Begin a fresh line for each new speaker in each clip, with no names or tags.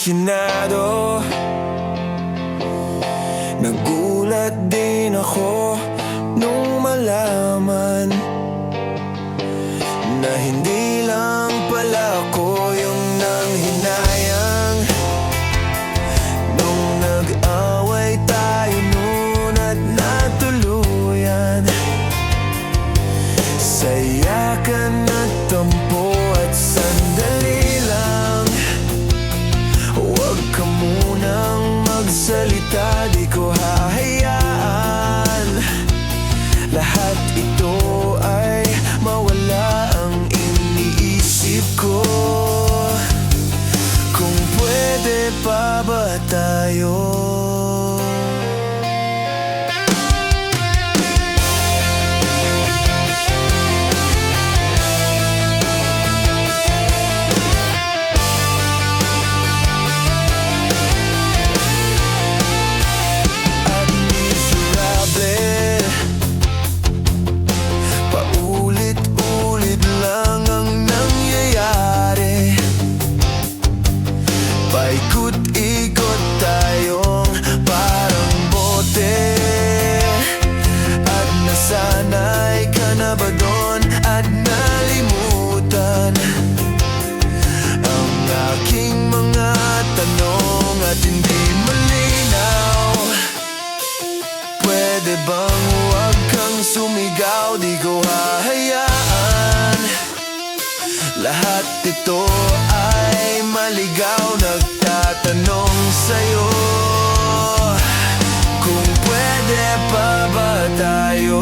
apasyonado. Nagulat din ako nung malaman na hindi lang pala ako yung nanghinayang nung nag-away tayo noon at natuluyan sa yakan at tampo at sandali lang. Huwag ka munang magsalita, di ko hahayaan lahat ito ay mawala ang iniisip ko. Kung pwede pa ba tayo? Paikot-ikot tayong parang bote. At nasanay ka na ba doon at nalimutan ang aking mga tanong at hindi malinaw? Pwede bang huwag kang sumigaw, di ko hahayaan lahat ito ay maligaw. Nagtatanong sa'yo kung pwede pa ba tayo?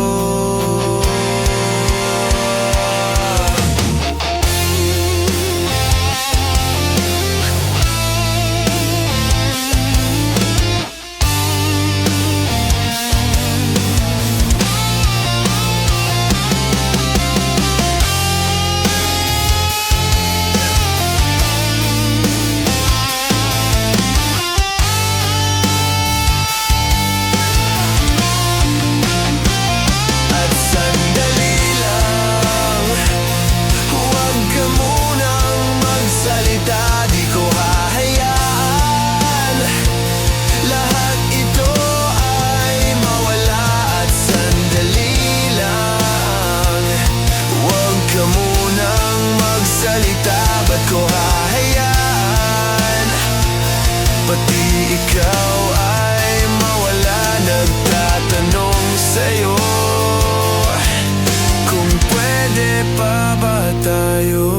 Ba't ko hahayaan pati ikaw ay mawala? Nagtatanong sa'yo kung pwede pa ba tayo?